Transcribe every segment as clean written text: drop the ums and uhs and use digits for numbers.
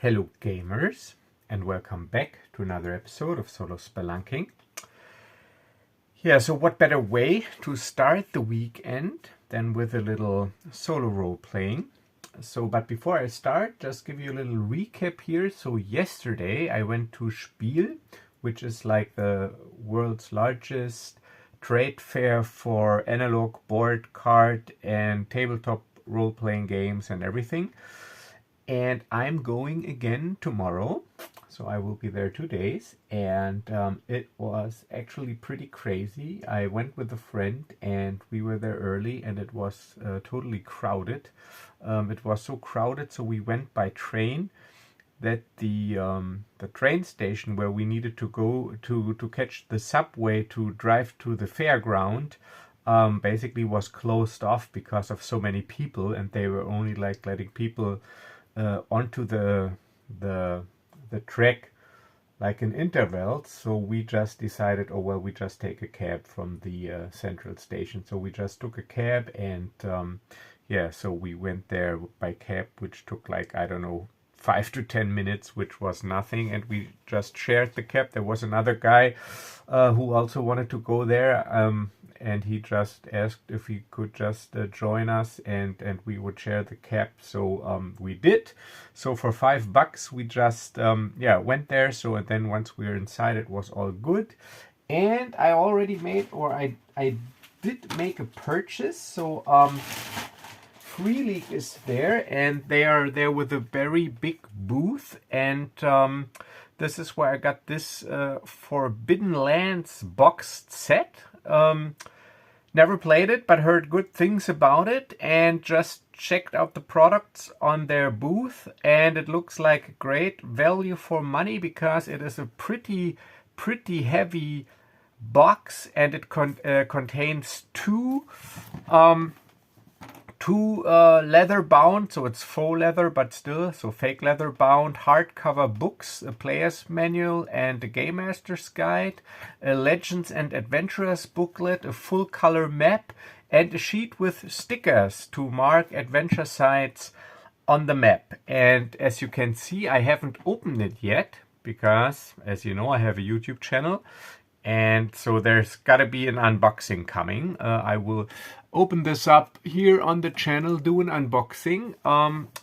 Hello gamers, and welcome back to another episode of Solo Spelunking. Yeah, so what better way to start the weekend than with a little solo role playing. But before I start, just give you a little recap here. So yesterday I went to Spiel, which is like the world's largest trade fair for analog, board, card and tabletop role-playing games and everything. And I'm going again tomorrow, so I will be there 2 days, and it was actually pretty crazy. I went with a friend and we were there early, and it was totally crowded. It was so crowded, so we went by train that the train station where we needed to go to catch the subway to drive to the fairground basically was closed off because of so many people, and they were only like letting people onto the track like in intervals. So we just decided, oh well, we just take a cab from the central station. So we just took a cab, and yeah, so we went there by cab, which took like, I don't know, 5 to 10 minutes, which was nothing, and we just shared the cab. There was another guy who also wanted to go there, and he just asked if he could just join us, and we would share the cab. So we did. So for $5 we just went there. So, and then once we were inside, it was all good. And I already made, or I did make a purchase. So Free League is there, and they are there with a very big booth, and this is where I got this Forbidden Lands boxed set. Never played it, but heard good things about it, and just checked out the products on their booth, and it looks like great value for money because it is a pretty heavy box, and it contains two leather bound, so it's faux leather but still, so fake leather bound hardcover books, a player's manual and a game master's guide, a Legends and Adventurers booklet, a full color map, and a sheet with stickers to mark adventure sites on the map. And as you can see, I haven't opened it yet because, as you know, I have a YouTube channel, and so there's gotta be an unboxing coming. I will open this up here on the channel, do an unboxing,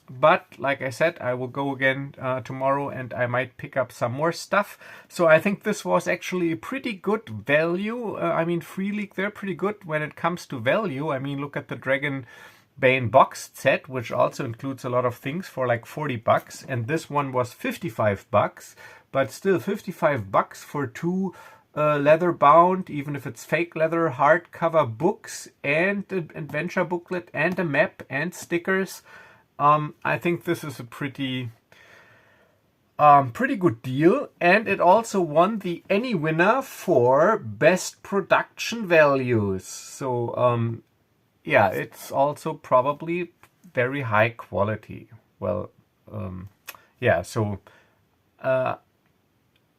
but like I said, I will go again tomorrow, and I might pick up some more stuff. So I think this was actually a pretty good value. I mean, Free League, they're pretty good when it comes to value. I mean, look at the Dragon Bane boxed set, which also includes a lot of things, for like $40, and this one was $55, but still $55 for two leather bound, even if it's fake leather, hardcover books and an adventure booklet and a map and stickers. I think this is a pretty good deal, and it also won the Any winner for best production values. So yeah, it's also probably very high quality. Well, yeah, so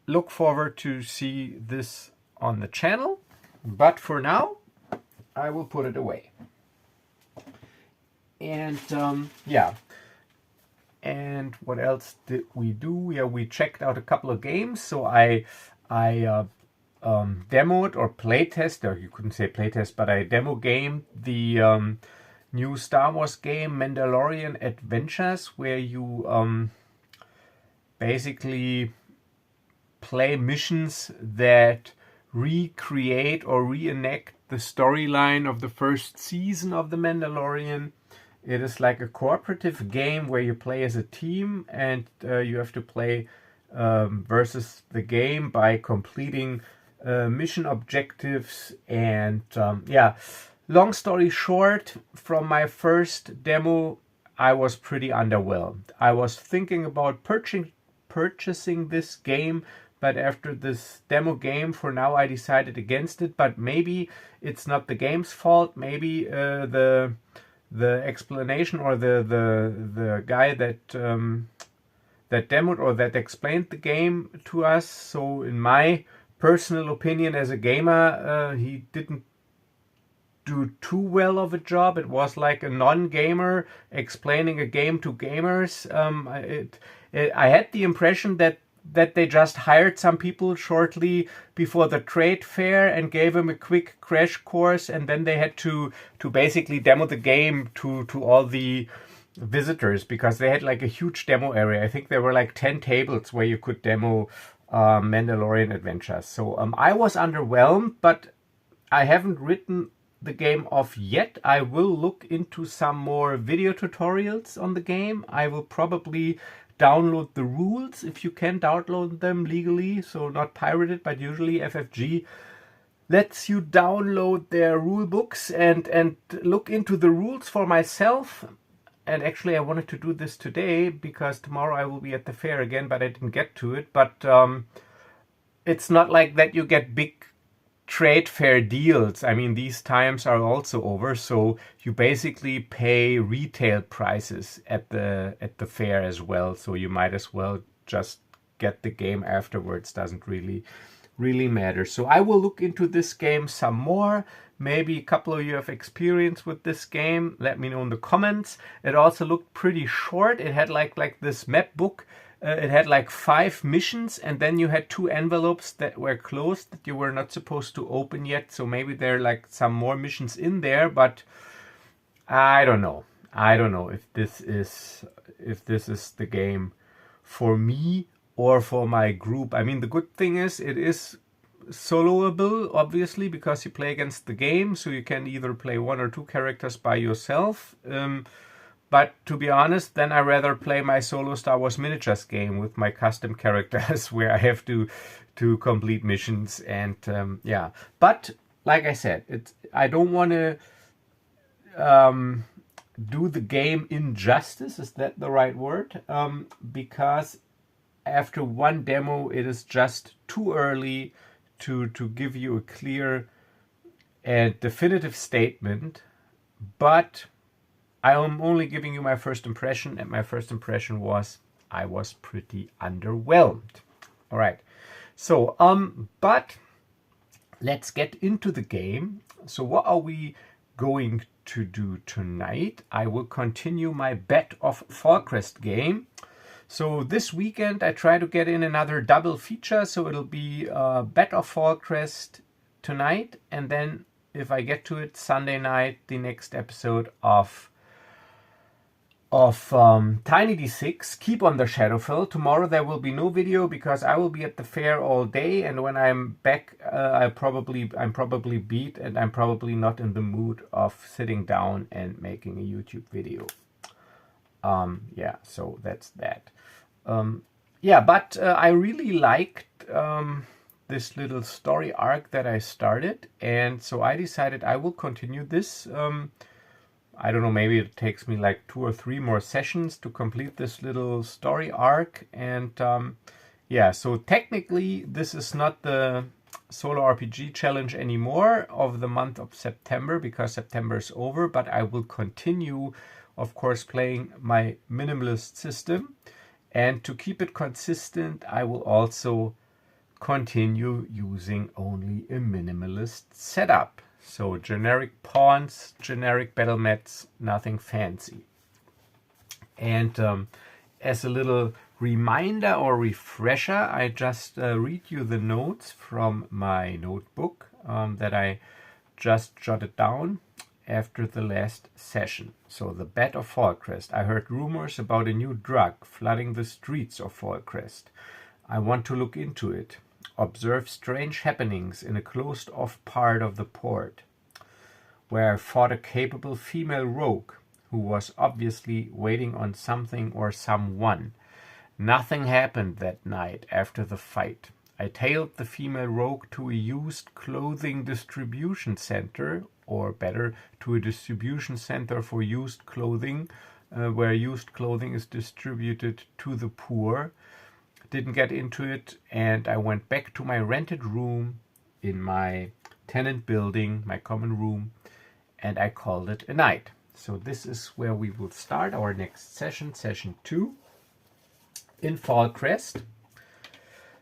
look forward to see this on the channel, but for now I will put it away. And yeah, and what else did we do? Yeah, we checked out a couple of games. So I demoed or playtest, or you couldn't say playtest, but I demo gamed the new Star Wars game Mandalorian Adventures, where you basically play missions that recreate or reenact the storyline of the first season of The Mandalorian. It is like a cooperative game where you play as a team, and you have to play versus the game by completing mission objectives. And yeah, long story short, from my first demo, I was pretty underwhelmed. I was thinking about purchasing this game, but after this demo game, for now, I decided against it. But maybe it's not the game's fault. Maybe the explanation, or the guy that demoed or that explained the game to us. So in my personal opinion as a gamer, he didn't do too well of a job. It was like a non-gamer explaining a game to gamers. I had the impression that they just hired some people shortly before the trade fair and gave them a quick crash course, and then they had to basically demo the game to all the visitors, because they had like a huge demo area. I think there were like 10 tables where you could demo Mandalorian Adventures. So I was underwhelmed, but I haven't written the game off yet. I will look into some more video tutorials on the game. I will probably download the rules if you can download them legally, so not pirated, but usually FFG lets you download their rule books and look into the rules for myself. And actually I wanted to do this today because tomorrow I will be at the fair again, but I didn't get to it. But it's not like that you get big trade fair deals. I mean, these times are also over, so you basically pay retail prices at the fair as well, so you might as well just get the game afterwards. Doesn't really matter. So I will look into this game some more. Maybe a couple of you have experience with this game. Let me know in the comments. It also looked pretty short. It had like this map book. It had like 5 missions, and then you had 2 envelopes that were closed that you were not supposed to open yet. So maybe there are like some more missions in there, but I don't know. I don't know if this is the game for me or for my group. I mean, the good thing is it is soloable, obviously, because you play against the game, so you can either play 1 or 2 characters by yourself. But to be honest, then I rather play my solo Star Wars miniatures game with my custom characters where I have to complete missions and yeah. But like I said, I don't want to do the game injustice. Is that the right word? Because after one demo, it is just too early to give you a clear and definitive statement. But I am only giving you my first impression, and my first impression was I was pretty underwhelmed. All right. So, but let's get into the game. So what are we going to do tonight? I will continue my Bat of Fallcrest game. So this weekend I try to get in another double feature. So it'll be Bat of Fallcrest tonight, and then if I get to it, Sunday night, the next episode of Tiny D6, Keep on the Shadowfell. Tomorrow there will be no video because I will be at the fair all day, and when I'm back, I'm probably beat, and I'm probably not in the mood of sitting down and making a YouTube video. Yeah, so that's that. Yeah, but I really liked this little story arc that I started, and so I decided I will continue this. I don't know, maybe it takes me like 2 or 3 more sessions to complete this little story arc. And yeah, so technically this is not the solo RPG challenge anymore of the month of September, because September is over, but I will continue, of course, playing my minimalist system. And to keep it consistent, I will also continue using only a minimalist setup. So generic pawns, generic battle mats, nothing fancy. And as a little reminder or refresher, I just read you the notes from my notebook that I just jotted down after the last session. So the Bat of Fallcrest. I heard rumors about a new drug flooding the streets of Fallcrest. I want to look into it. Observe strange happenings in a closed-off part of the port, where I fought a capable female rogue who was obviously waiting on something or someone. Nothing happened that night after the fight. I tailed the female rogue to a used clothing distribution center, or better, to a distribution center for used clothing, where used clothing is distributed to the poor. Didn't get into it, and I went back to my rented room in my tenant building, my common room, and I called it a night. So this is where we will start our next session, session 2, in Fallcrest.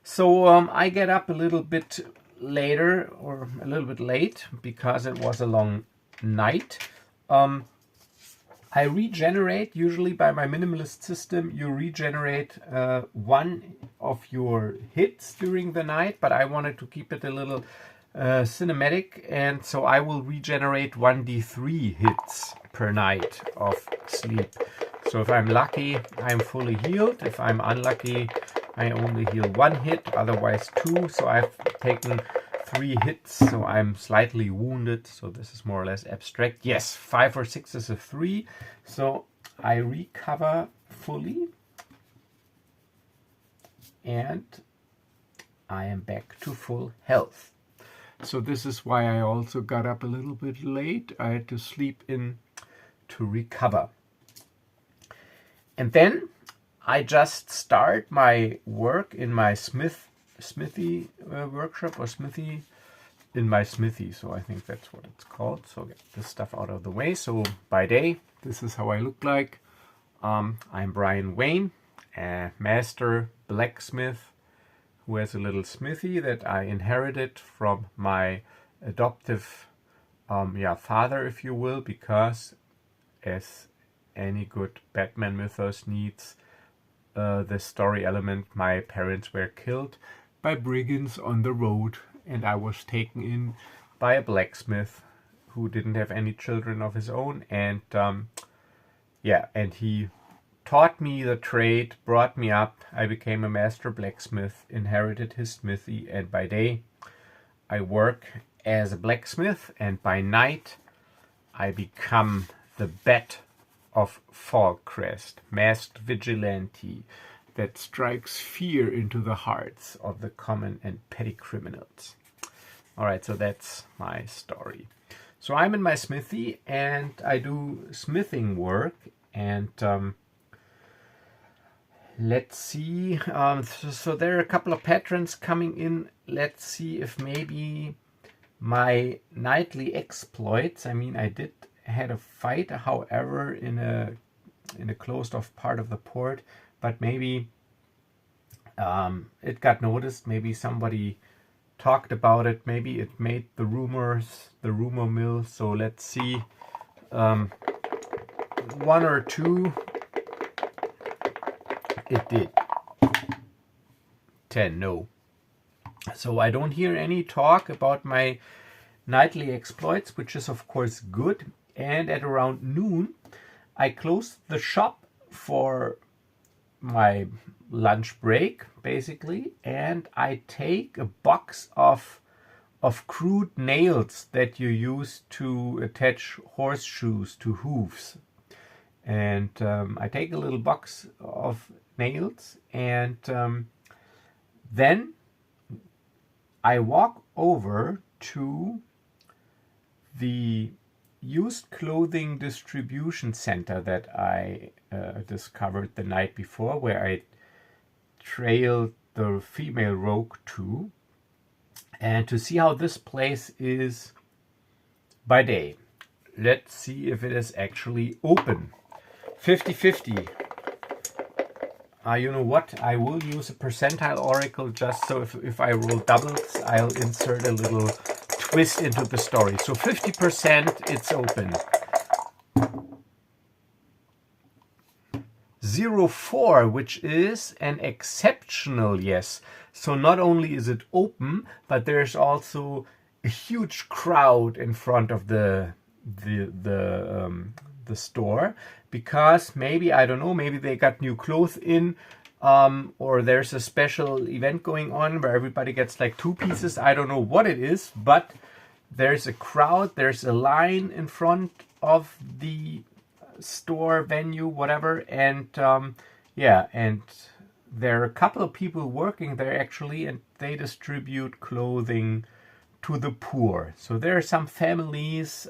So I get up a little bit later, or a little bit late, because it was a long night. I regenerate, usually by my minimalist system, you regenerate one of your hits during the night, but I wanted to keep it a little cinematic, and so I will regenerate 1d3 hits per night of sleep. So if I'm lucky, I'm fully healed. If I'm unlucky, I only heal 1 hit, otherwise 2. So I've taken 3 hits, so I'm slightly wounded. So this is more or less abstract. Yes, 5 or 6 is a 3. So I recover fully. And I am back to full health. So this is why I also got up a little bit late. I had to sleep in to recover. And then I just start my work in my smithy workshop, or smithy, in my smithy. So I think that's what it's called. So get this stuff out of the way. So by day, this is how I look like. I'm Brian Wayne, a master blacksmith who has a little smithy that I inherited from my adoptive father, if you will, because as any good Batman mythos needs the story element, my parents were killed by brigands on the road, and I was taken in by a blacksmith who didn't have any children of his own, and and he taught me the trade, brought me up. I became a master blacksmith, inherited his smithy, and by day I work as a blacksmith, and by night I become the Bat of Fallcrest, masked vigilante that strikes fear into the hearts of the common and petty criminals. Alright, so that's my story. So I'm in my smithy and I do smithing work, and let's see. So there are a couple of patrons coming in. Let's see if maybe my nightly exploits. I mean, I had a fight, however, in a closed off part of the port, but maybe it got noticed. Maybe somebody talked about it. Maybe it made the rumor mill. So let's see. 1 or 2. It did. 10, no. So I don't hear any talk about my nightly exploits, which is of course good. And at around noon, I closed the shop for my lunch break, basically, and I take a box of crude nails that you use to attach horseshoes to hooves. And I take a little box of nails, and then I walk over to the used clothing distribution center that I discovered the night before, where I trailed the female rogue to, and to see how this place is by day. Let's see if it is actually open. 50-50. You know what? I will use a percentile oracle just so if I roll doubles, I'll insert a little twist into the story. So 50%, it's open. 0.4, which is an exceptional yes. So not only is it open, but there's also a huge crowd in front of the store, because maybe, I don't know, maybe they got new clothes in, or there's a special event going on where everybody gets like 2 pieces. I don't know what it is, but there's a crowd, there's a line in front of the store, venue, whatever, and and there are a couple of people working there actually, and they distribute clothing to the poor. So there are some families,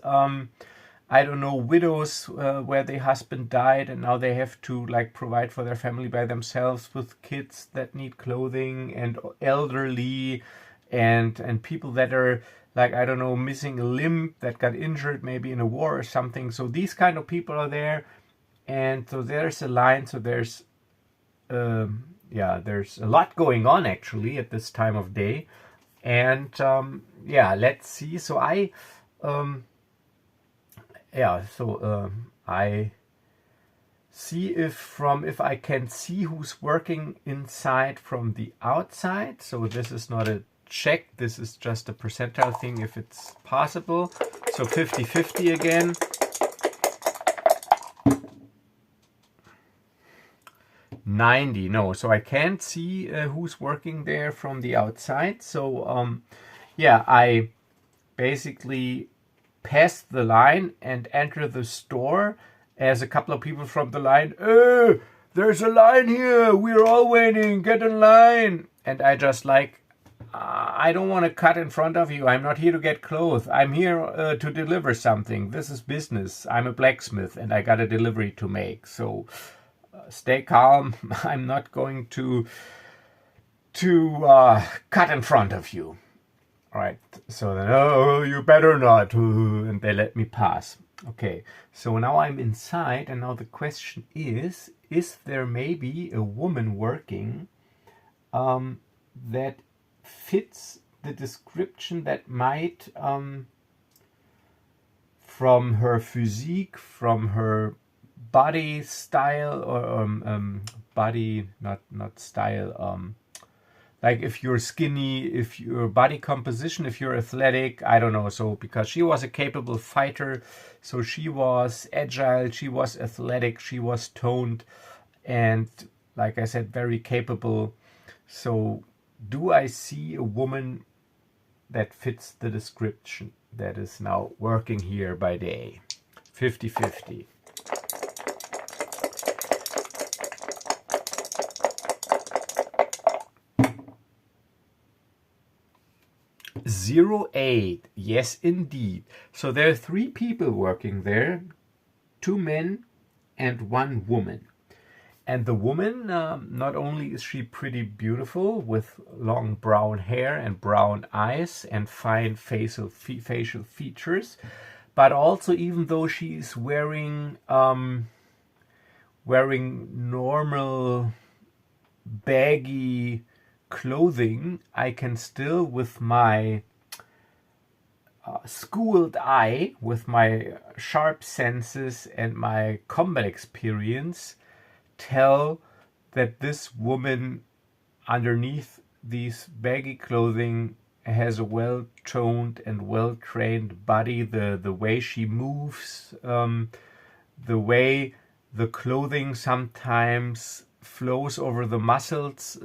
I don't know, widows where their husband died and now they have to like provide for their family by themselves, with kids that need clothing, and elderly, and people that are like, I don't know, missing a limb, that got injured maybe in a war or something. So these kind of people are there, and so there's a line. So there's there's a lot going on actually at this time of day, and let's see. So yeah, so I see if I can see who's working inside from the outside. So this is not a check, this is just a percentile thing if it's possible. So 50-50 again. 90, no, so I can't see who's working there from the outside. So yeah, I basically pass the line and enter the store as a couple of people from the line, there's a line here, we're all waiting, get in line. And I just like, I don't want to cut in front of you, I'm not here to get clothes, I'm here to deliver something, this is business, I'm a blacksmith and I got a delivery to make. So stay calm. I'm not going to cut in front of you. All right. So then, oh, you better not. And they let me pass. Okay. So now I'm inside, and now the question is there maybe a woman working that fits the description that might, from her physique, from her body style, or body, not style, like if you're skinny, if your body composition, if you're athletic, I don't know. So because she was a capable fighter, so she was agile, she was athletic, she was toned, and like I said, very capable. So do I see a woman that fits the description that is now working here by day? 50-50. 08, yes indeed. So there are 3 people working there, 2 men and 1 woman. And the woman, not only is she pretty beautiful with long brown hair and brown eyes and fine facial features, but also, even though she's wearing normal baggy clothing, I can still, with my schooled eye, with my sharp senses and my combat experience, tell that this woman underneath these baggy clothing has a well-toned and well-trained body. The way she moves, the way the clothing sometimes flows over the muscles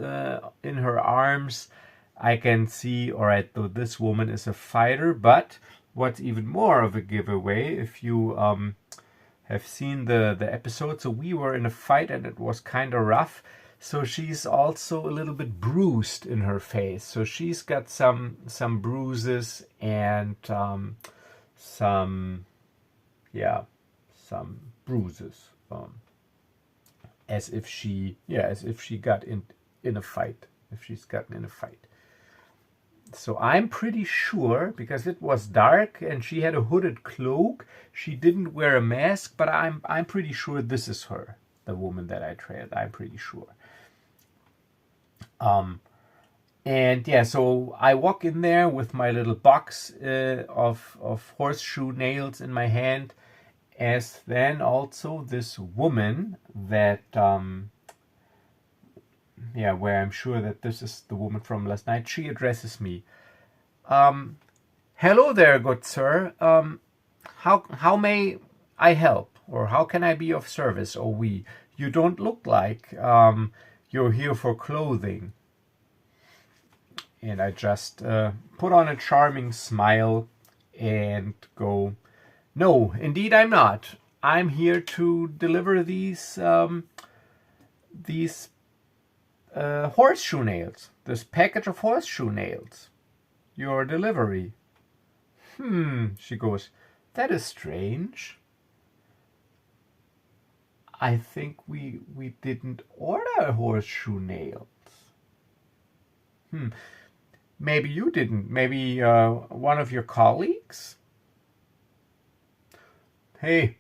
in her arms, I can see, all right, though this woman is a fighter. But what's even more of a giveaway, if you have seen the episode, so we were in a fight and it was kind of rough. So she's also a little bit bruised in her face. So she's got some bruises and some bruises. As if she got in a fight, if she's gotten in a fight. So I'm pretty sure, because it was dark and she had a hooded cloak, she didn't wear a mask, but I'm pretty sure this is her, the woman that I trailed. I'm pretty sure. And yeah, so I walk in there with my little box of horseshoe nails in my hand, as then also this woman that where I'm sure that this is the woman from last night, she addresses me. Hello there, good sir. How may I help, or how can I be of service? Or you don't look like you're here for clothing. And I just put on a charming smile and go, no, indeed I'm not. I'm here to deliver these horseshoe nails. This package of horseshoe nails. Your delivery. She goes, that is strange. I think we didn't order horseshoe nails. Maybe you didn't. Maybe one of your colleagues? Hey,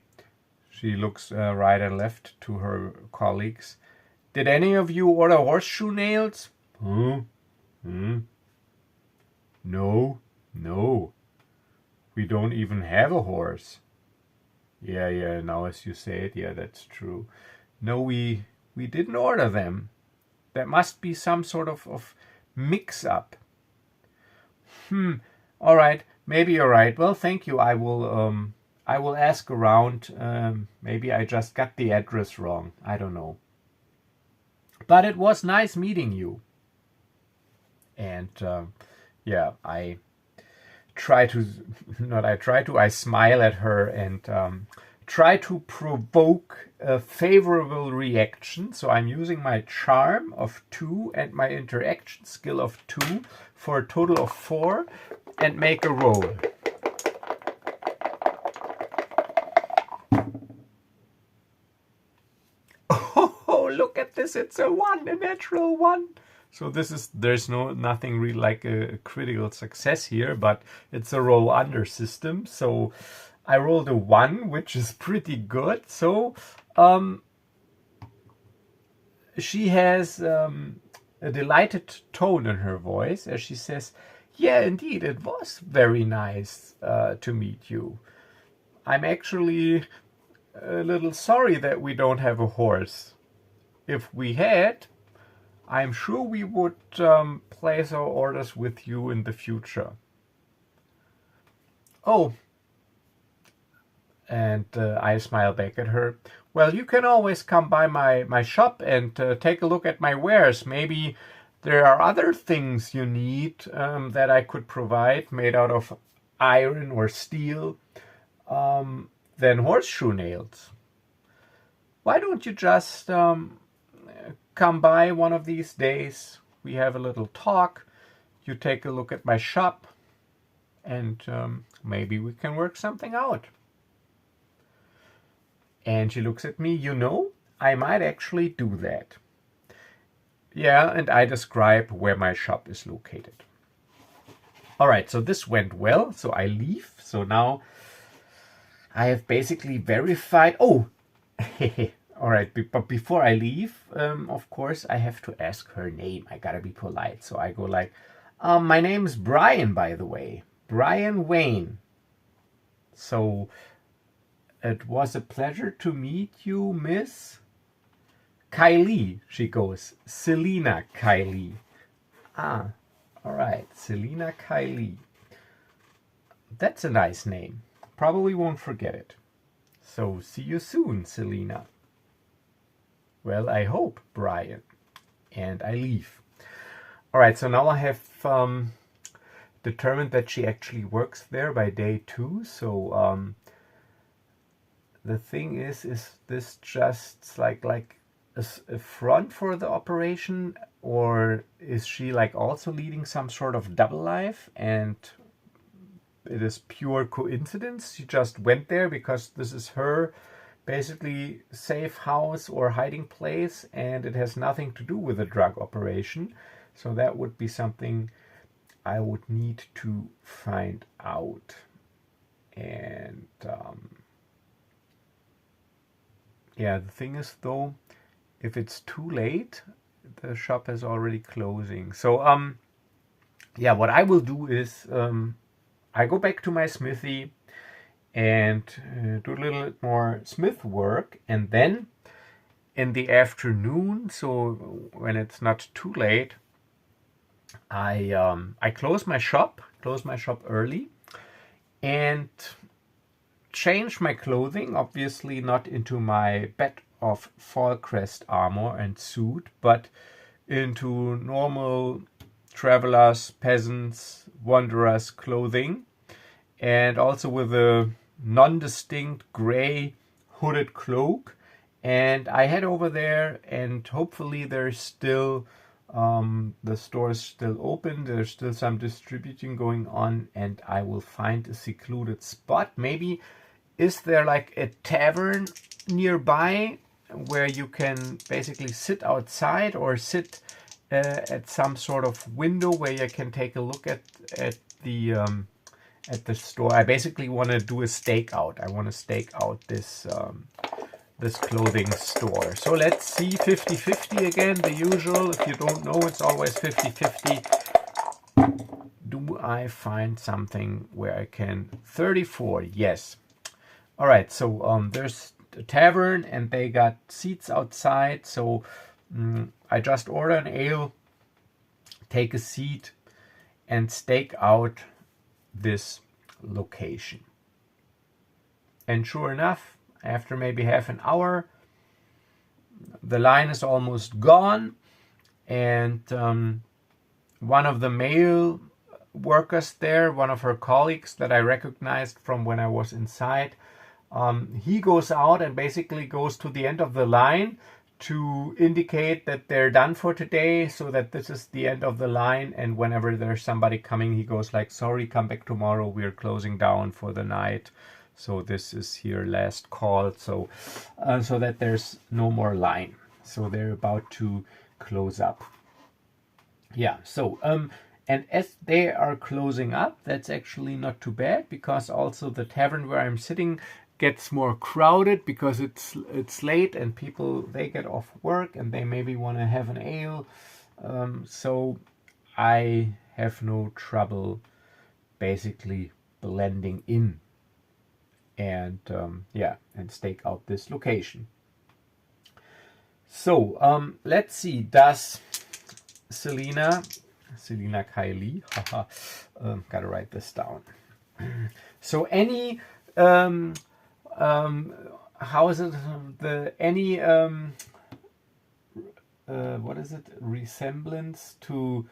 she looks right and left to her colleagues. Did any of you order horseshoe nails? No. We don't even have a horse. Yeah, now as you say it, yeah, that's true. No, we didn't order them. There must be some sort of mix-up. All right, maybe you're right. Well, thank you. I will ask around. Maybe I just got the address wrong. I don't know. But it was nice meeting you. And yeah, I smile at her and try to provoke a favorable reaction. So I'm using my charm of 2 and my interaction skill of 2 for a total of 4 and make a roll. Oh, look at this. It's a 1, a natural 1. So there's nothing really like a critical success here, but it's a roll under system. So I rolled a 1, which is pretty good. So she has a delighted tone in her voice as she says, yeah, indeed, it was very nice to meet you. I'm actually a little sorry that we don't have a horse. If we had, I'm sure we would place our orders with you in the future. Oh, and I smile back at her. Well, you can always come by my shop and take a look at my wares. Maybe there are other things you need that I could provide made out of iron or steel than horseshoe nails. Why don't you just come by one of these days? We have a little talk. You take a look at my shop and maybe we can work something out. And she looks at me, you know, I might actually do that. Yeah, and I describe where my shop is located. All right, so this went well, so I leave. So now I have basically verified. Oh, all right, but before I leave, of course, I have to ask her name. I gotta be polite. So I go like, my name's Brian, by the way. Brian Wayne. So it was a pleasure to meet you, Miss Kylie. She goes, Selina Kylie. Ah, all right, Selina Kylie. That's a nice name. Probably won't forget it. So see you soon, Selina. Well, I hope, Brian. And I leave. All right, so now I have determined that she actually works there by day 2. So the thing is this just like a front for the operation, or is she like also leading some sort of double life and it is pure coincidence? She just went there because this is her basically safe house or hiding place and it has nothing to do with a drug operation. So that would be something I would need to find out. And yeah, the thing is though, if it's too late, the shop is already closing. So yeah, what I will do is I go back to my smithy and do a little bit more smith work, and then in the afternoon, so when it's not too late, I close my shop early and change my clothing, obviously not into my Bat of Fallcrest armor and suit, but into normal travelers, peasants, wanderers clothing, and also with a non-distinct gray hooded cloak. And I head over there, and hopefully there's still the store is still open, there's still some distributing going on, and I will find a secluded spot. Maybe is there like a tavern nearby where you can basically sit outside or sit at some sort of window where you can take a look at the store. I basically want to do a stakeout. I want to stake out this this clothing store. So let's see, 50-50 again, the usual. If you don't know, it's always 50-50. Do I find something where I can... 34, yes. All right, so there's a tavern and they got seats outside. So I just order an ale, take a seat, and stake out this location. And sure enough, after maybe half an hour, the line is almost gone, and one of the male workers there, one of her colleagues that I recognized from when I was inside, he goes out and basically goes to the end of the line to indicate that they're done for today, so that this is the end of the line, and whenever there's somebody coming, he goes like, sorry, come back tomorrow, we're closing down for the night, so this is your last call, so that there's no more line, so they're about to close up. Yeah, so and as they are closing up, that's actually not too bad, because also the tavern where I'm sitting gets more crowded because it's late and people, they get off work and they maybe want to have an ale. So I have no trouble basically blending in and and stake out this location. So let's see, does Selina Kylie, gotta write this down. So any how is it, what is it, resemblance to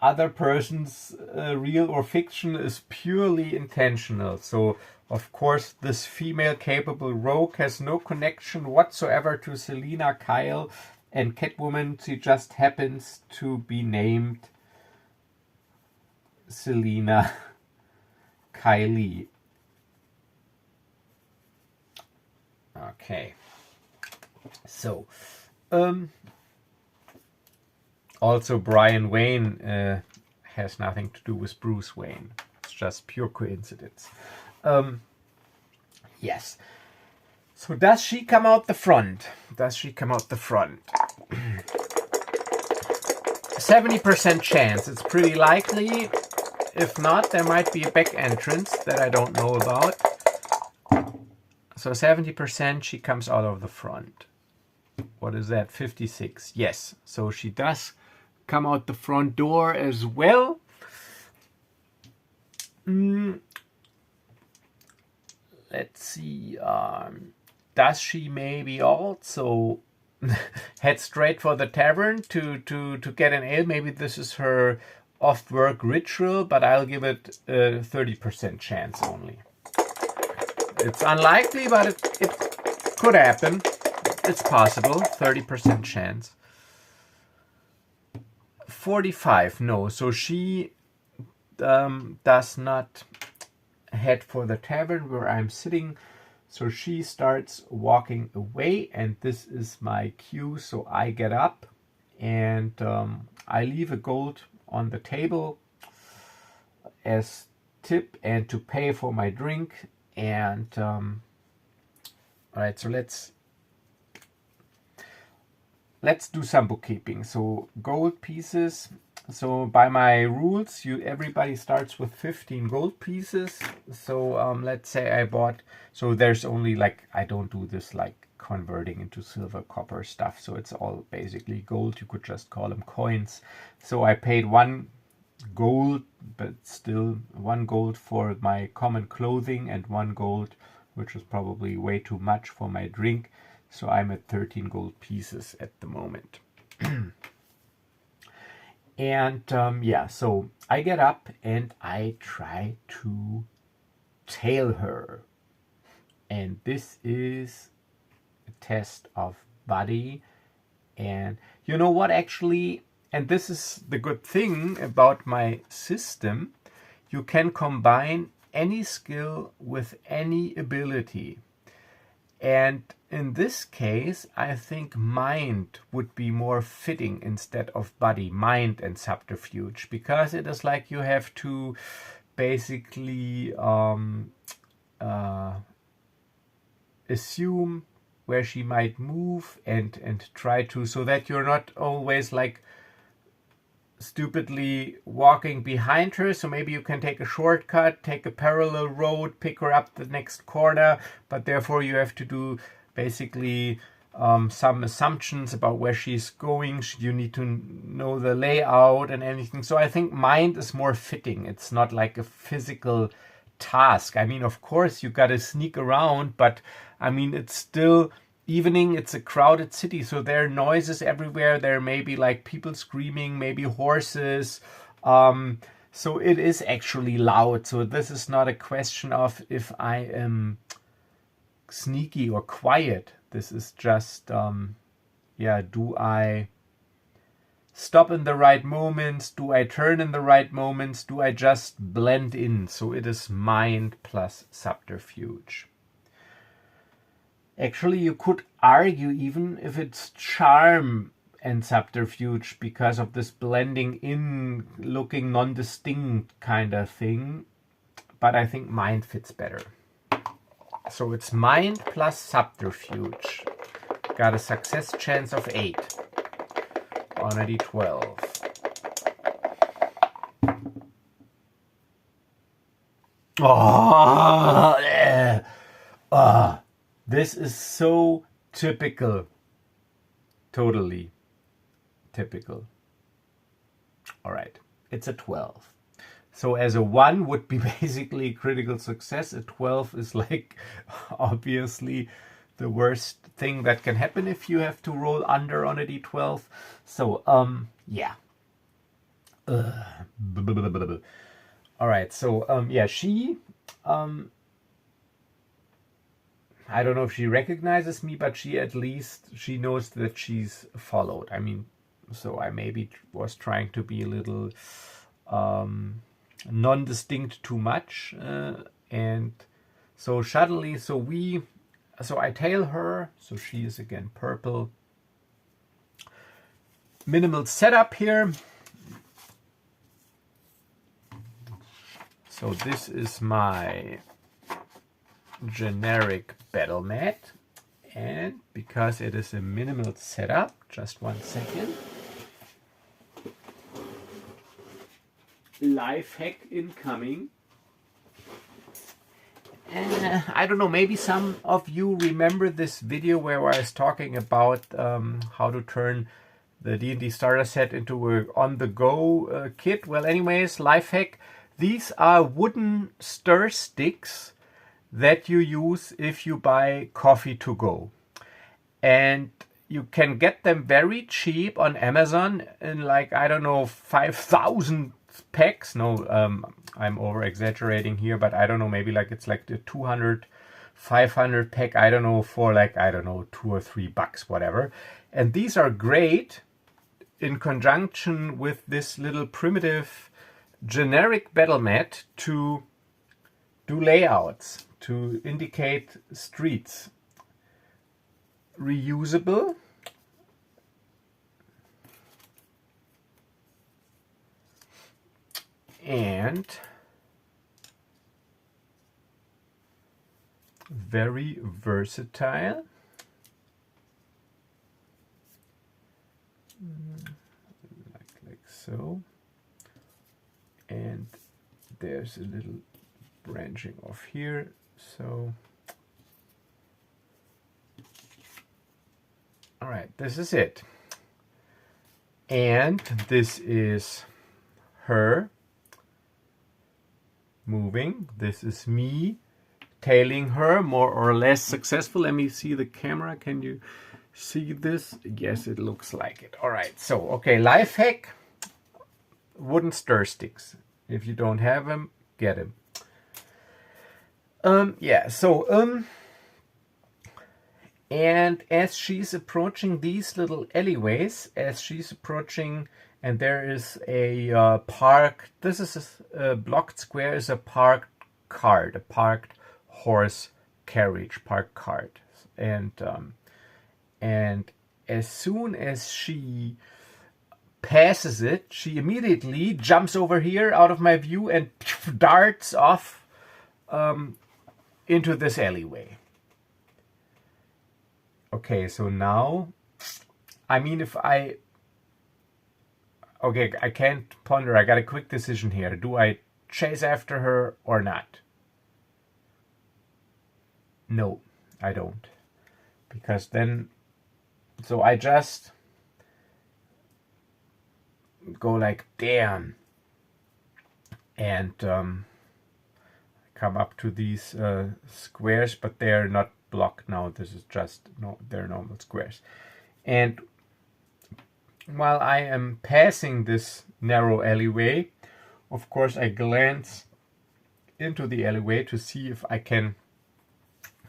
other person's real or fiction is purely intentional. So of course this female capable rogue has no connection whatsoever to Selina Kyle and Catwoman. She just happens to be named Selina Kylie. Okay, so also Brian Wayne has nothing to do with Bruce Wayne. It's just pure coincidence. Yes. So does she come out the front? 70% chance. It's pretty likely. If not, there might be a back entrance that I don't know about. So 70% she comes out of the front. What is that? 56. Yes. So she does come out the front door as well. Let's see. Does she maybe also head straight for the tavern to get an ale? Maybe this is her off-work ritual, but I'll give it a 30% chance only. It's unlikely, but it could happen. It's possible. 30% chance. 45. No. So she does not head for the tavern where I'm sitting. So she starts walking away, and this is my cue. So I get up and I leave a gold on the table as tip and to pay for my drink. And all right, so let's do some bookkeeping. So gold pieces. So by my rules, everybody starts with 15 gold pieces. So let's say I bought. So there's only I don't do this converting into silver, copper stuff. So it's all basically gold. You could just call them coins. So I paid 1 gold, but still 1 gold for my common clothing and 1 gold, which is probably way too much for my drink. So I'm at 13 gold pieces at the moment. And so I get up and I try to tail her. And this is a test of body. And you know what, actually, and this is the good thing about my system, you can combine any skill with any ability. And in this case, I think mind would be more fitting instead of body, mind and subterfuge, because it is you have to basically assume where she might move and try to, so that you're not always stupidly walking behind her, so maybe you can take a shortcut, take a parallel road, pick her up the next corner, but therefore you have to do basically some assumptions about where she's going. You need to know the layout and anything. So I think mind is more fitting. It's not like a physical task. I mean, of course you gotta sneak around, but I mean, it's still evening. It's a crowded city, so there are noises everywhere. There may be like people screaming, maybe horses. So it is actually loud. So this is not a question of if I am sneaky or quiet. This is just, do I stop in the right moments? Do I turn in the right moments? Do I just blend in? So it is mind plus subterfuge. Actually, you could argue even if it's charm and subterfuge because of this blending in, looking non-distinct kind of thing. But I think mind fits better. So it's mind plus subterfuge. Got a success chance of 8 on a d12. This is so typical. Totally typical. All right, it's a 12. So as a 1 would be basically critical success, a 12 is like obviously the worst thing that can happen if you have to roll under on a d12. So yeah. All right, so she I don't know if she recognizes me, but she knows that she's followed. I mean, so I maybe was trying to be a little non-distinct too much, and so subtly, so I tail her, so she is again purple. Minimal setup here. So this is my generic battle mat, and because it is a minimal setup, just 1 second. Life hack incoming. I don't know, maybe some of you remember this video where I was talking about how to turn the D&D starter set into a on-the-go kit. Well, anyways, life hack. These are wooden stir sticks that you use if you buy coffee to go. And you can get them very cheap on Amazon in like, I don't know, 5,000 packs. No, I'm over exaggerating here, but I don't know, maybe like it's like the 200, 500 pack, I don't know, for like, I don't know, $2 or $3, whatever. And these are great in conjunction with this little primitive generic battle mat to do layouts, to indicate streets. Reusable. And very versatile. Like so. And there's a little branching off here, so all right, this is it. And this is her moving. This is me tailing her, more or less successful. Let me see the camera. Can you see this? Yes, it looks like it. All right, so okay, life hack. Wooden stir sticks. If you don't have them, get them. And as she's approaching these little alleyways, and there is a park. This is a blocked square. Is a parked cart, a parked horse carriage, parked cart, and as soon as she passes it, she immediately jumps over here out of my view and darts off into this alleyway. Okay, so now, I mean, Okay, I can't ponder. I got a quick decision here. Do I chase after her or not? No, I don't. Because then, so I just go like, damn. And come up to these squares, but they're not blocked now. This is just, no, they're normal squares. And while I am passing this narrow alleyway, of course I glance into the alleyway to see if I can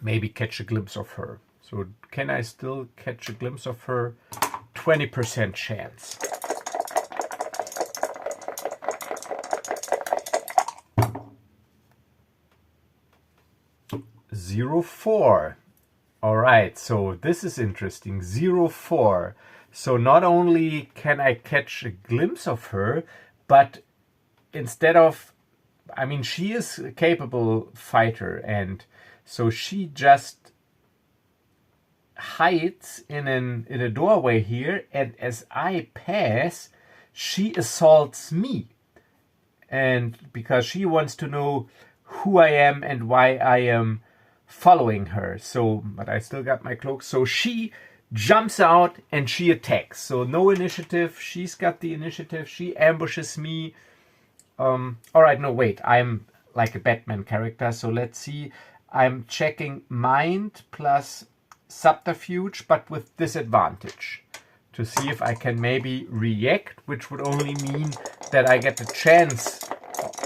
maybe catch a glimpse of her. So can I still catch a glimpse of her? 20% chance. 0.4. All right, so this is interesting. 0.4. So not only can I catch a glimpse of her, but instead of, I mean, she is a capable fighter, and so she just hides in a doorway here, and as I pass, she assaults me. And because she wants to know who I am and why I am following her. So, but I still got my cloak. So she jumps out and she attacks. So no initiative. She's got the initiative. She ambushes me. All right, no, wait. I'm like a Batman character. So let's see. I'm checking mind plus subterfuge, but with disadvantage, to see if I can maybe react, which would only mean that I get the chance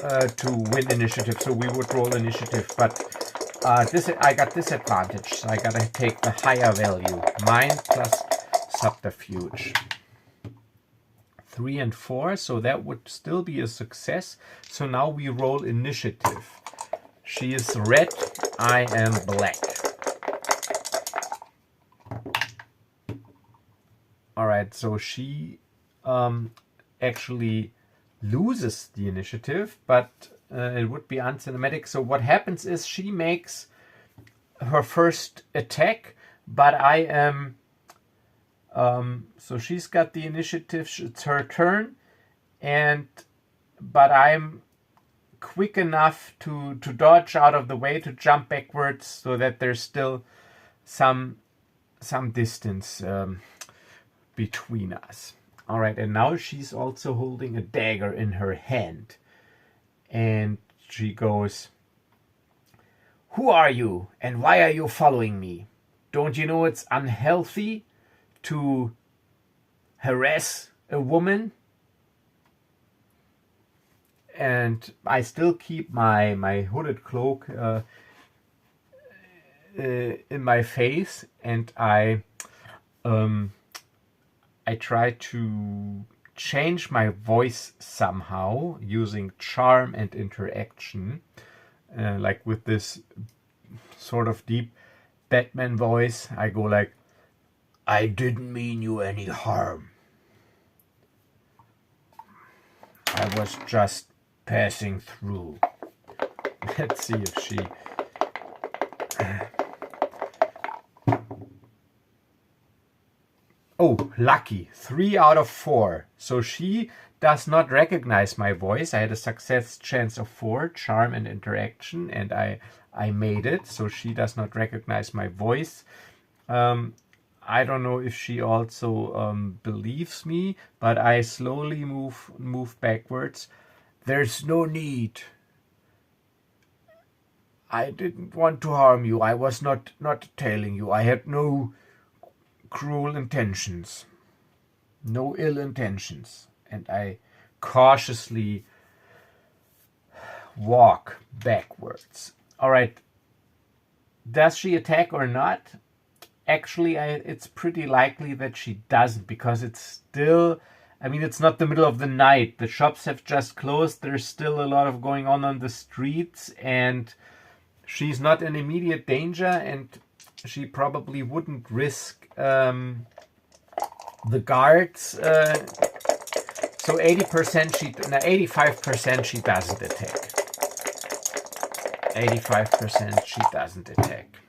to win initiative. So we would roll initiative, but I got disadvantage, so I gotta take the higher value. Mind plus subterfuge. 3 and 4, so that would still be a success. So now we roll initiative. She is red, I am black. Alright, so she actually loses the initiative, but it would be uncinematic. So what happens is she makes her first attack, but I am... so she's got the initiative, it's her turn, but I'm quick enough to dodge out of the way, to jump backwards, so that there's still some distance between us. All right, and now she's also holding a dagger in her hand. And she goes, "Who are you and why are you following me? Don't you know it's unhealthy to harass a woman?" And I still keep my hooded cloak in my face, and I try to change my voice somehow using charm and interaction, like with this sort of deep Batman voice. I go like, "I didn't mean you any harm. I was just passing through." Let's see if she... Oh, lucky. 3 out of 4. So she does not recognize my voice. I had a success chance of 4, charm and interaction, and I made it. So she does not recognize my voice. I don't know if she also believes me, but I slowly move backwards. "There's no need. I didn't want to harm you. I was not tailing you. I had no cruel intentions. No ill intentions." And I cautiously walk backwards. All right. Does she attack or not? Actually, it's pretty likely that she doesn't, because it's still... I mean, it's not the middle of the night. The shops have just closed. There's still a lot of going on the streets, and she's not in immediate danger, and she probably wouldn't risk the guards. So 85% she doesn't attack. 85% she doesn't attack.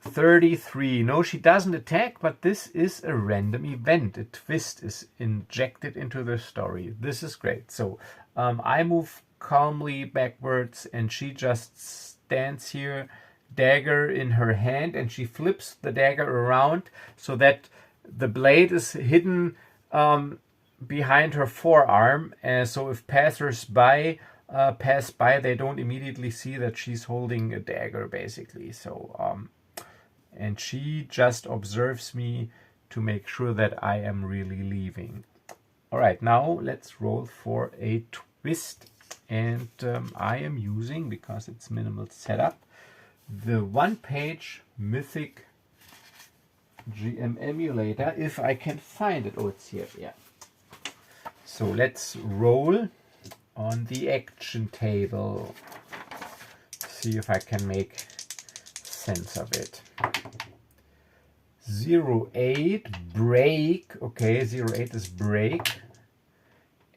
33. No, she doesn't attack, but this is a random event. A twist is injected into the story. This is great. So I move calmly backwards, and she just stands here, dagger in her hand, and she flips the dagger around so that the blade is hidden behind her forearm. So if passers-by pass by, they don't immediately see that she's holding a dagger, basically. So and she just observes me to make sure that I am really leaving. All right, now let's roll for a twist. And I am using, because it's minimal setup, the one-page Mythic GM emulator, if I can find it. Oh, it's here, yeah. So let's roll on the action table. See if I can make sense of it. 08 break. Okay, 08 is break.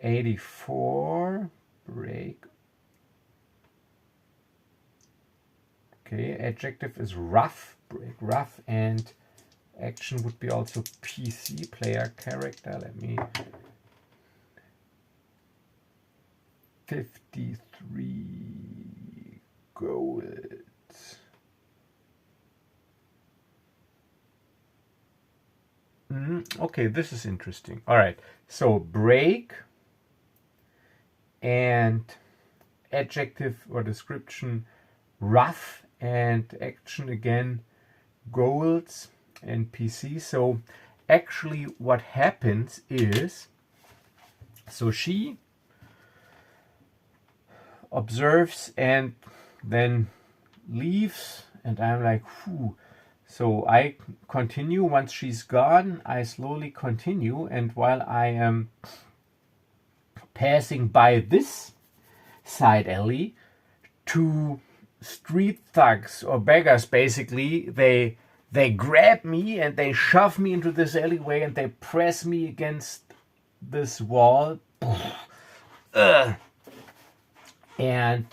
84 break. Okay, adjective is rough. Break rough, and action would be also PC player character. Let me 53 gold. Okay, this is interesting. All right, so break and adjective or description rough, and action again golds and PC. So actually what happens is, so she observes and then leaves, and I'm like, whew. So I continue. Once she's gone, I slowly continue, and while I am passing by this side alley, two street thugs or beggars, basically, they grab me and they shove me into this alleyway and they press me against this wall. And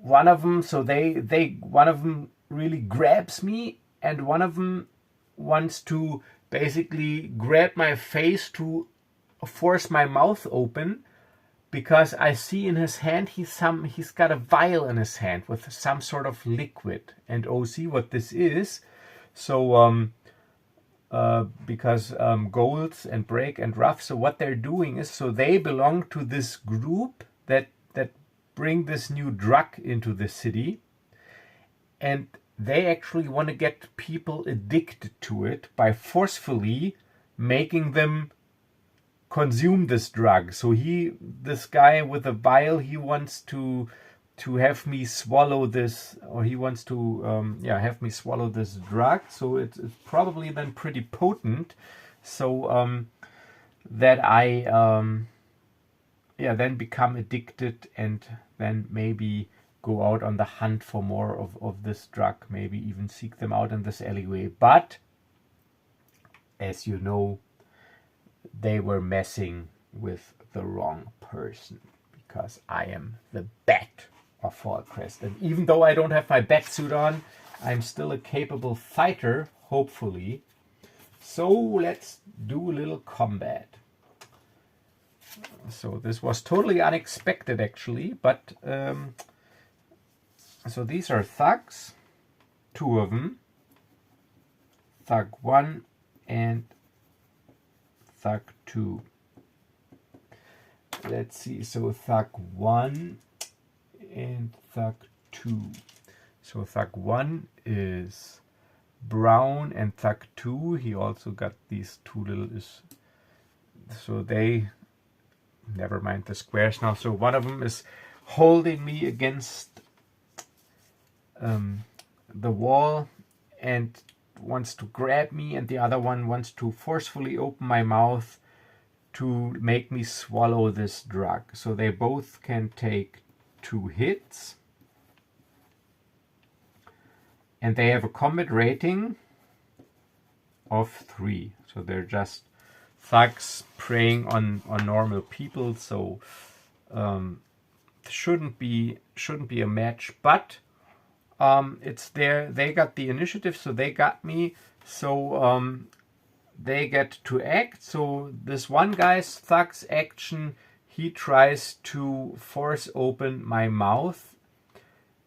one of them, so one of them really grabs me, and one of them wants to basically grab my face to force my mouth open, because I see in his hand he's got a vial in his hand with some sort of liquid. And see what this is. So because golds and break and rough, so what they're doing is, so they belong to this group that bring this new drug into the city, and they actually want to get people addicted to it by forcefully making them consume this drug. So this guy with a vial, he wants to have me swallow this, or he wants to have me swallow this drug. So it's probably then pretty potent, so that I then become addicted, and then maybe go out on the hunt for more of this drug, maybe even seek them out in this alleyway. But as you know, they were messing with the wrong person, because I am the Bat of Fallcrest. And even though I don't have my bat suit on, I'm still a capable fighter, hopefully. So let's do a little combat. So this was totally unexpected, actually, but so these are thugs, two of them, thug 1 and thug 2. Let's see, so thug 1 and thug 2. So thug 1 is brown, and thug 2, he also got these two little, so they, never mind the squares now. So one of them is holding me against the wall and wants to grab me, and the other one wants to forcefully open my mouth to make me swallow this drug. So they both can take 2 hits, and they have a combat rating of 3. So they're just thugs preying on normal people. So shouldn't be a match. But it's there. They got the initiative, so they got me. So they get to act. So this one guy's thug's action, he tries to force open my mouth.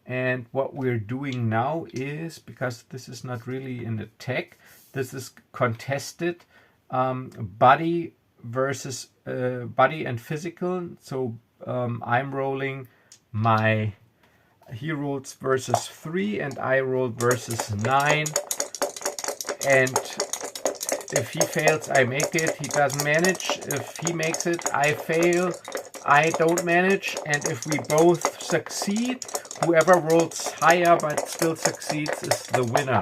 And what we're doing now is, because this is not really an attack, this is contested body versus body and physical. So I'm rolling my, he rolls versus 3 and I roll versus 9. And if he fails, I make it. He doesn't manage. If he makes it, I fail. I don't manage. And if we both succeed, whoever rolls higher but still succeeds is the winner.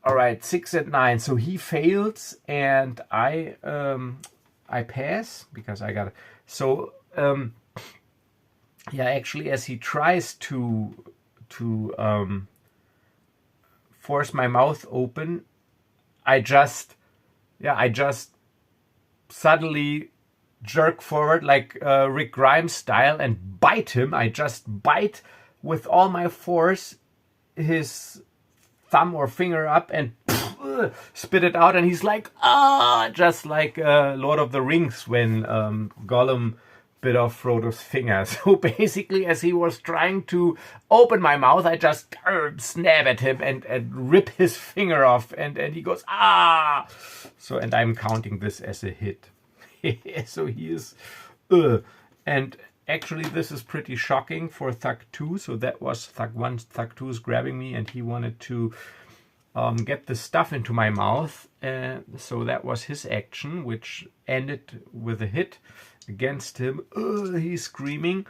All right, 6 and 9. So he fails, and I pass because I got it. So yeah, actually, as he tries to force my mouth open, I just suddenly jerk forward like Rick Grimes style and bite him. I just bite with all my force his thumb or finger up and spit it out, and he's like, ah, just like Lord of the Rings when Gollum bit off Frodo's finger. So basically, as he was trying to open my mouth, I just snap at him and rip his finger off, and he goes, ah. So, and I'm counting this as a hit. So he is, and actually this is pretty shocking for Thug 2. So that was Thug 1. Thug 2 is grabbing me, and he wanted to get the stuff into my mouth. So that was his action, which ended with a hit against him. He's screaming,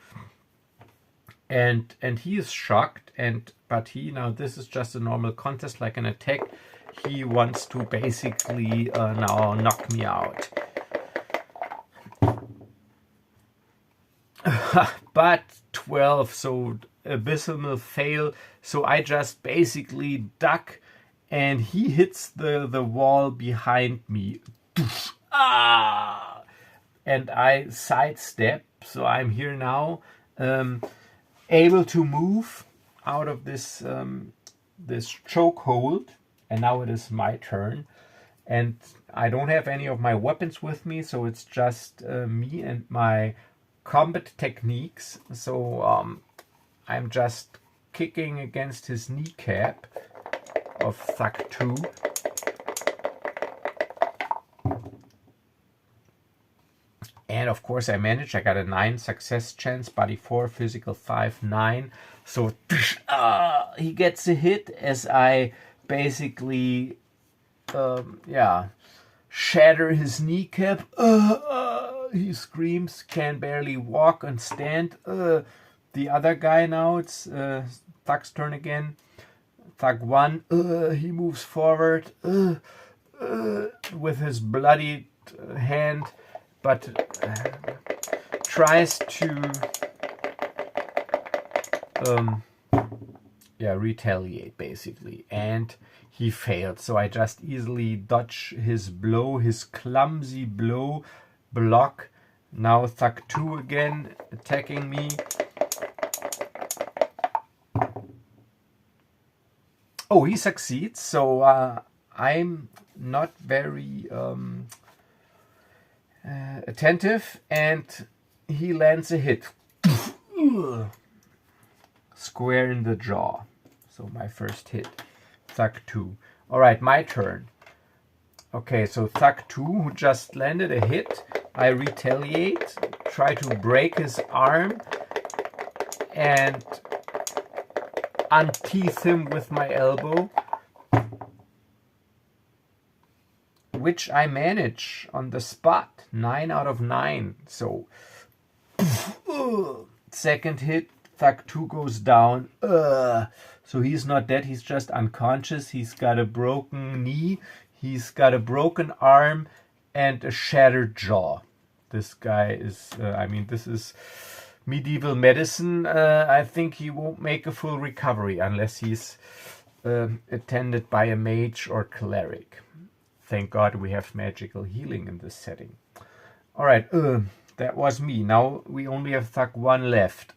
and he is shocked. But he, now this is just a normal contest, like an attack. He wants to basically now knock me out. But 12, so abysmal fail. So I just basically duck, and he hits the wall behind me. Ah! And I sidestep. So I'm here now, able to move out of this this chokehold. And now it is my turn. And I don't have any of my weapons with me, so it's just me and my combat techniques. So I'm just kicking against his kneecap of Thug 2. And of course I managed. I got a 9 success chance, body 4, physical 5, 9. So he gets a hit as I basically shatter his kneecap. He screams, can barely walk and stand. The other guy now, it's Thug's turn again. Thug 1, he moves forward with his bloodied hand, but tries to retaliate basically, and he failed. So I just easily dodge his blow, his clumsy blow, block. Now Thug 2 again attacking me. Oh, he succeeds. So I'm not very attentive, and he lands a hit. Square in the jaw. So my first hit. Thug 2. Alright, my turn. Okay, so Thug 2, who just landed a hit, I retaliate, try to break his arm, and unteeth him with my elbow, which I manage on the spot. 9 out of 9. So, second hit, Thug 2 goes down. So he's not dead, he's just unconscious. He's got a broken knee, he's got a broken arm, and a shattered jaw. This guy is, this is medieval medicine. I think he won't make a full recovery unless he's attended by a mage or cleric. Thank God we have magical healing in this setting. Alright, that was me. Now we only have Thug 1 left.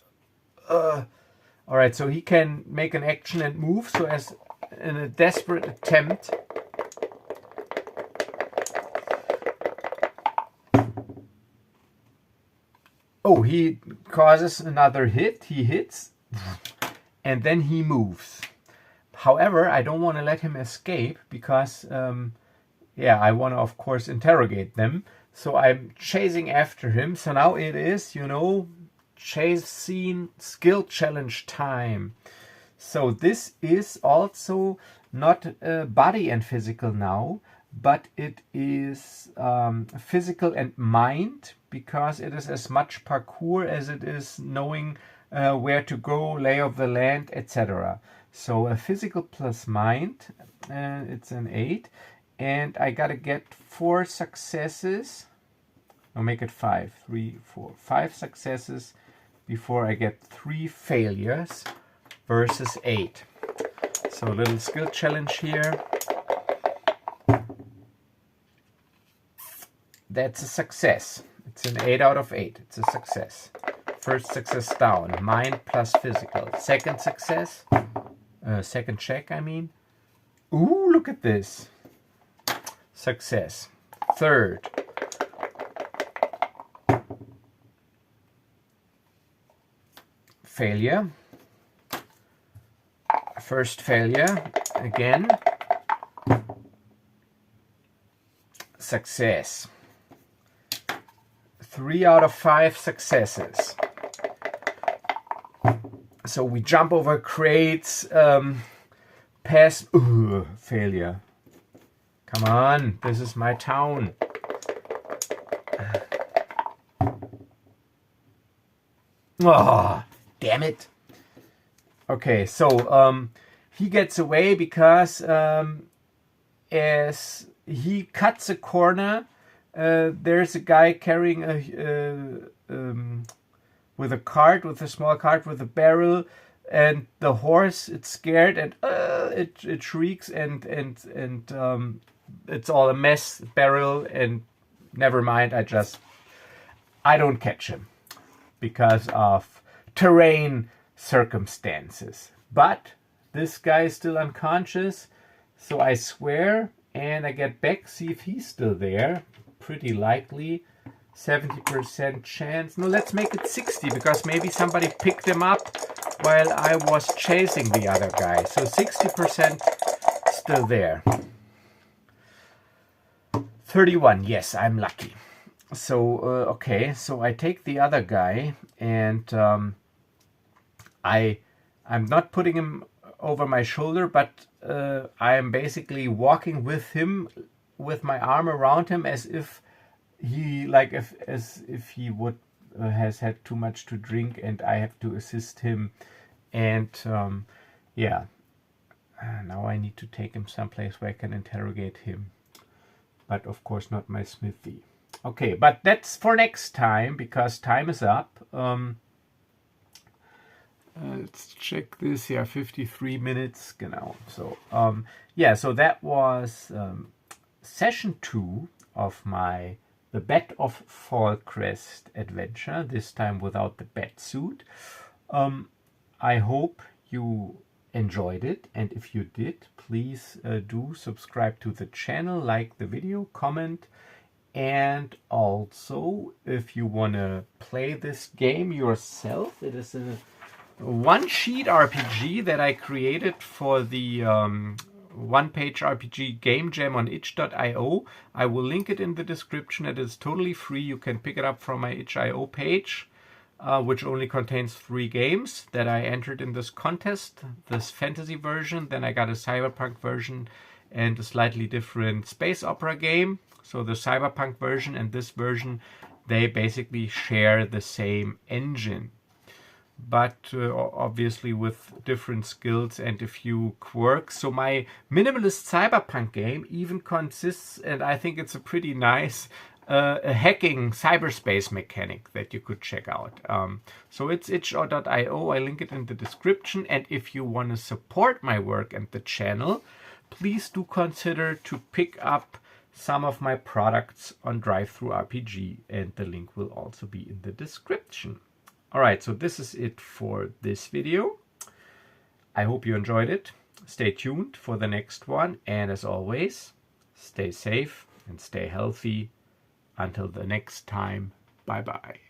All right, so he can make an action and move. So as in a desperate attempt, oh, he causes another hit. He hits, and then he moves. However, I don't want to let him escape because, yeah, I want to, of course, interrogate them. So I'm chasing after him. So now it is, you know, chase scene skill challenge time. So this is also not body and physical now, but it is physical and mind, because it is as much parkour as it is knowing where to go, lay of the land, etc. So a physical plus mind, it's an 8, and I gotta get 4 successes. I'll make it 5. 3, 4, 5 successes before I get 3 failures versus 8. So a little skill challenge here. That's a success. It's an 8 out of 8. It's a success. First success down. Mind plus physical. Second success. Second check, I mean. Ooh, look at this. Success. Third. Failure. First failure. Again. Success. 3 out of 5 successes. So we jump over crates, pass, failure. Come on, this is my town. Oh, damn it. Okay, so he gets away because as he cuts a corner, there's a guy carrying with a cart, with a small cart with a barrel, and the horse, it's scared and it shrieks and it's all a mess, barrel, and never mind, I don't catch him because of terrain circumstances. But this guy is still unconscious, so I swear, and I get back, see if he's still there. Pretty likely, 70% chance. No, let's make it 60 because maybe somebody picked him up while I was chasing the other guy. So 60% still there. 31, yes, I'm lucky. So, okay, so I take the other guy and I'm not putting him over my shoulder, but I'm basically walking with him with my arm around him as if he as if he would has had too much to drink and I have to assist him. And yeah, now I need to take him someplace where I can interrogate him, but of course not my smithy. Okay, but that's for next time because time is up. Let's check this. Yeah, 53 minutes. Genau. So yeah, so that was session 2 of the Bat of Fallcrest adventure, this time without the bat suit. I hope you enjoyed it, and if you did, please do subscribe to the channel, like the video, comment, and also if you want to play this game yourself, it is a one-sheet RPG that I created for the one-page RPG game jam on itch.io. I will link it in the description. It is totally free. You can pick it up from my itch.io page, which only contains 3 games that I entered in this contest. This fantasy version, then I got a cyberpunk version and a slightly different space opera game. So the cyberpunk version and this version, they basically share the same engine, but obviously with different skills and a few quirks. So my minimalist cyberpunk game even consists, and I think it's a pretty nice a hacking cyberspace mechanic that you could check out. So it's itch.io. I link it in the description, and if you want to support my work and the channel, please do consider to pick up some of my products on DriveThruRPG, and the link will also be in the description. Alright, so this is it for this video. I hope you enjoyed it. Stay tuned for the next one, and as always, stay safe and stay healthy. Until the next time, bye bye.